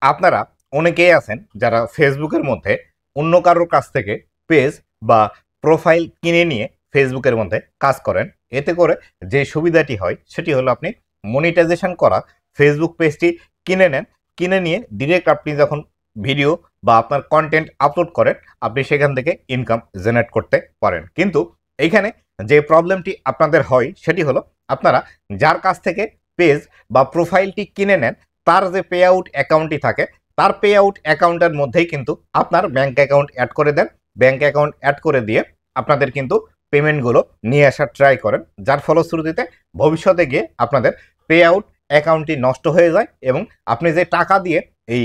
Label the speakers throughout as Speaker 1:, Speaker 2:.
Speaker 1: আপনারা অনেকেই আছেন যারা ফেসবুকের মধ্যে অন্য কারোর কাছ থেকে পেজ বা প্রোফাইল কিনে নিয়ে ফেসবুকের মধ্যে কাজ করেন। এতে করে যে সুবিধাটি হয় সেটি হলো আপনি মনিটাইজেশন করা ফেসবুক পেজটি কিনে নেন। কিনে নিয়ে ডিরেক্ট আপনি যখন ভিডিও বা আপনার কন্টেন্ট আপলোড করেন, আপনি সেখান থেকে ইনকাম জেনারেট করতে পারেন। কিন্তু এইখানে যে প্রবলেমটি আপনাদের হয় সেটি হলো, আপনারা যার কাছ থেকে পেজ বা প্রোফাইলটি কিনে নেন তার যে পে আউট অ্যাকাউন্টটি থাকে, তার পে আউট অ্যাকাউন্টের মধ্যেই কিন্তু আপনার ব্যাঙ্ক অ্যাকাউন্ট অ্যাড করে দেন। ব্যাঙ্ক অ্যাকাউন্ট অ্যাড করে দিয়ে আপনাদের কিন্তু পেমেন্টগুলো নিয়ে আসার ট্রাই করেন, যার ফলশ্রুতিতে ভবিষ্যতে গিয়ে আপনাদের পে আউট অ্যাকাউন্টটি নষ্ট হয়ে যায় এবং আপনি যে টাকা দিয়ে এই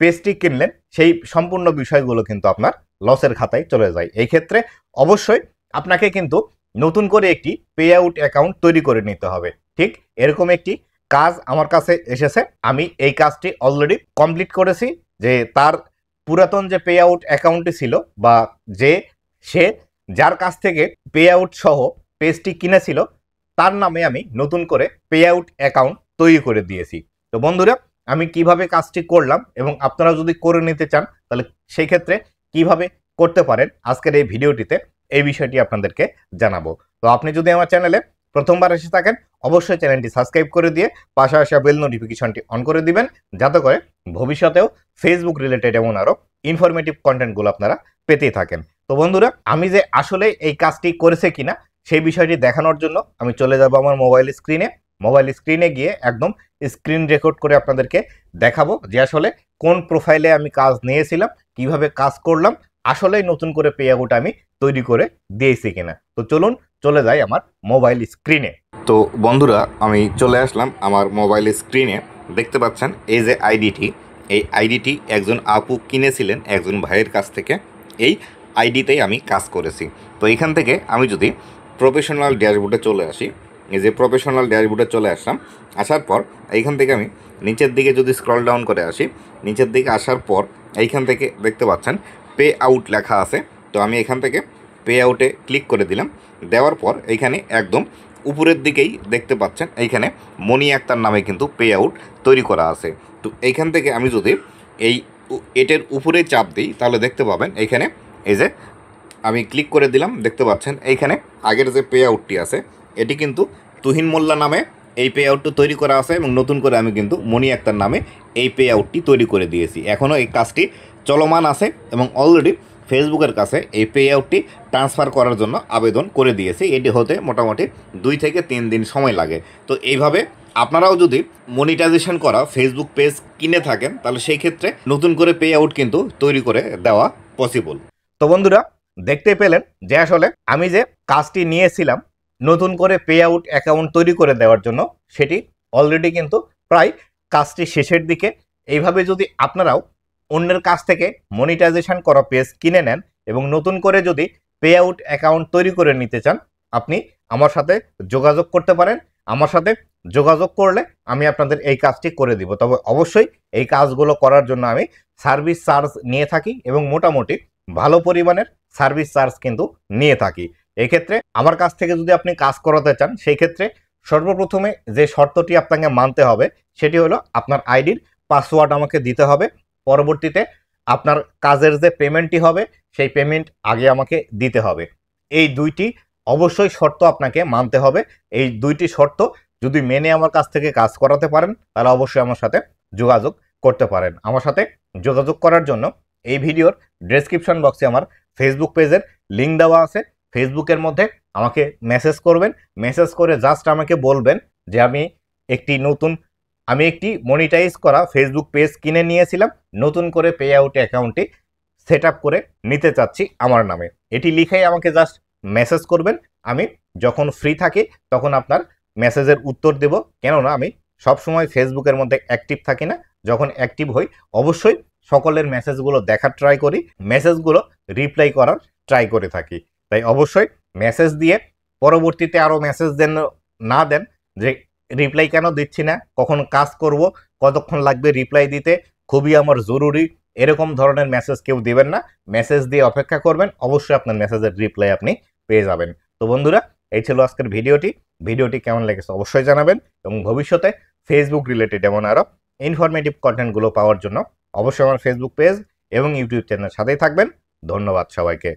Speaker 1: পেজটি কিনলেন সেই সম্পূর্ণ বিষয়গুলো কিন্তু আপনার লসের খাতায় চলে যায়। এই ক্ষেত্রে অবশ্যই আপনাকে কিন্তু নতুন করে একটি পে আউট অ্যাকাউন্ট তৈরি করে নিতে হবে। ঠিক এরকম একটি কাজ আমার কাছে এসেছে, আমি এই কাজটি অলরেডি কমপ্লিট করেছি। যে তার পুরাতন যে পে আউট অ্যাকাউন্টটি ছিল বা সে যার কাছ থেকে পে আউট সহ পেজটি কিনেছিল তার নামে আমি নতুন করে পে আউট অ্যাকাউন্ট তৈরি করে দিয়েছি। তো বন্ধুরা, আমি কিভাবে কাজটি করলাম এবং আপনারা যদি করে নিতে চান তাহলে সেই ক্ষেত্রে কিভাবে করতে পারেন আজকের এই ভিডিওটিতে এই বিষয়টি আপনাদেরকে জানাবো। তো আপনি যদি আমার চ্যানেলে প্রথমবার এসে থাকেন অবশ্যই চ্যানেলটি সাবস্ক্রাইব করে দিয়ে পাশে আসা বেল নোটিফিকেশনটি অন করে দিবেন, যাতে করে ভবিষ্যতেও ফেসবুক রিলেটেড এমন আরও ইনফরমেটিভ কন্টেন্টগুলো আপনারা পেতেই থাকেন। তো বন্ধুরা, আমি যে আসলে এই কাজটি করেছে কিনা সেই বিষয়টি দেখানোর জন্য আমি চলে যাব আমার মোবাইল স্ক্রিনে গিয়ে একদম স্ক্রিন রেকর্ড করে আপনাদেরকে দেখাবো যে আসলে কোন প্রোফাইলে আমি কাজ নিয়েছিলাম, কিভাবে কাজ করলাম, আসলেই নতুন করে পে আউট আমি তৈরি করে দিয়েছি কিনা। তো চলুন চলে যাই আমার মোবাইল স্ক্রিনে। তো বন্ধুরা, আমি চলে আসলাম আমার মোবাইল স্ক্রিনে। দেখতে পাচ্ছেন এই যে এই আইডিটি একজন আপু কিনেছিলেন একজন ভাইয়ের কাছ থেকে। এই আইডিতেই আমি কাজ করেছি। তো এখান থেকে আমি যদি প্রফেশনাল ড্যাশবোর্ডে চলে আসি, এই যে প্রফেশনাল ড্যাশবোর্ডে চলে আসলাম, আসার পর এইখান থেকে আমি নিচের দিকে যদি স্ক্রল ডাউন করে আসি, নিচের দিকে আসার পর এইখান থেকে দেখতে পাচ্ছেন পে আউট লেখা আছে। তো আমি এখান থেকে পে আউটে ক্লিক করে দিলাম। দেওয়ার পর এইখানে একদম উপরের দিকেই দেখতে পাচ্ছেন এইখানে মনি আক্তার নামে কিন্তু পে আউট তৈরি করা আছে। তো এইখান থেকে আমি যদি এটার উপরে চাপ দিই তাহলে দেখতে পাবেন এইখানে এই যে আমি ক্লিক করে দিলাম, দেখতে পাচ্ছেন এইখানে আগের যে পে আউটটি আছে এটি কিন্তু তুহিন মোল্লা নামে এই পে আউটটি তৈরি করা আছে এবং নতুন করে আমি কিন্তু মনি আক্তার নামে এই পে আউটটি তৈরি করে দিয়েছি। এখনও এই কাজটি চলমান আছে এবং অলরেডি ফেসবুকের কাছে এই পে আউটটি ট্রান্সফার করার জন্য আবেদন করে দিয়েছি। এটি হতে মোটামুটি 2 থেকে 3 দিন সময় লাগে। তো এইভাবে আপনারাও যদি মনিটাইজেশন করা ফেসবুক পেজ কিনে থাকেন তাহলে সেই ক্ষেত্রে নতুন করে পে আউট কিন্তু তৈরি করে দেওয়া পসিবল। তো বন্ধুরা, দেখতে পেলেন যে আসলে আমি যে কাজটি নিয়েছিলাম নতুন করে পে আউট অ্যাকাউন্ট তৈরি করে দেওয়ার জন্য, সেটি অলরেডি কিন্তু প্রায় কাজটি শেষের দিকে। এইভাবে যদি আপনারাও অন্যের কাছ থেকে মনিটাইজেশন করা পেজ কিনে নেন এবং নতুন করে যদি পে আউট অ্যাকাউন্ট তৈরি করে নিতে চান, আপনি আমার সাথে যোগাযোগ করতে পারেন। আমার সাথে যোগাযোগ করলে আমি আপনাদের এই কাজটি করে দিব। তবে অবশ্যই এই কাজগুলো করার জন্য আমি সার্ভিস চার্জ নিয়ে থাকি এবং মোটামুটি ভালো পরিমাণের সার্ভিস চার্জ কিন্তু নিয়ে থাকি। এক্ষেত্রে আমার কাছ থেকে যদি আপনি কাজ করাতে চান সেই ক্ষেত্রে সর্বপ্রথমে যে শর্তটি আপনাকে মানতে হবে সেটি হলো আপনার আইডির পাসওয়ার্ড আমাকে দিতে হবে। পরবর্তীতে আপনার কাজের যে পেমেন্টটি হবে সেই পেমেন্ট আগে আমাকে দিতে হবে। এই দুইটি অবশ্যই শর্ত আপনাকে মানতে হবে। এই দুইটি শর্ত যদি মেনে আমার কাছ থেকে কাজ করাতে পারেন তাহলে অবশ্যই আমার সাথে যোগাযোগ করতে পারেন। আমার সাথে যোগাযোগ করার জন্য এই ভিডিওর ডেসক্রিপশন বক্সে আমার ফেসবুক পেজের লিঙ্ক দেওয়া আছে। ফেসবুকের মধ্যে আমাকে মেসেজ করবেন, মেসেজ করে জাস্ট আমাকে বলবেন যে আমি একটি মনিটাইজ করা ফেসবুক পেজ কিনে নিয়েছিলাম, নতুন করে পে আউট অ্যাকাউন্টটি সেট আপ করে নিতে চাচ্ছি আমার নামে। এটি লিখেই আমাকে জাস্ট মেসেজ করবেন। আমি যখন ফ্রি থাকি তখন আপনার মেসেজের উত্তর দেব, কেননা আমি সবসময় ফেসবুকের মধ্যে অ্যাক্টিভ থাকি না। যখন অ্যাক্টিভ হই অবশ্যই সকলের মেসেজগুলো দেখার ট্রাই করি, মেসেজগুলো রিপ্লাই করার ট্রাই করে থাকি। তাই অবশ্যই মেসেজ দিয়ে পরবর্তীতে আরও মেসেজ না দেন যে রিপ্লাই কেন দিচ্ছি না, কখন কাজ করব, কতক্ষণ লাগবে রিপ্লাই দিতে, খুবই আমার জরুরি, এরকম ধরনের মেসেজ কেউ দিবেন না। মেসেজ দিয়ে অপেক্ষা করবেন, অবশ্যই আপনার মেসেজের রিপ্লাই আপনি পেয়ে যাবেন। তো বন্ধুরা, এই ছিল আজকের ভিডিওটি কেমন লেগেছে অবশ্যই জানাবেন এবং ভবিষ্যতে ফেসবুক রিলেটেড এমন আরও ইনফরমেটিভ কন্টেন্টগুলো পাওয়ার জন্য অবশ্যই আমার ফেসবুক পেজ এবং ইউটিউব চ্যানেলের সাথেই থাকবেন। ধন্যবাদ সবাইকে।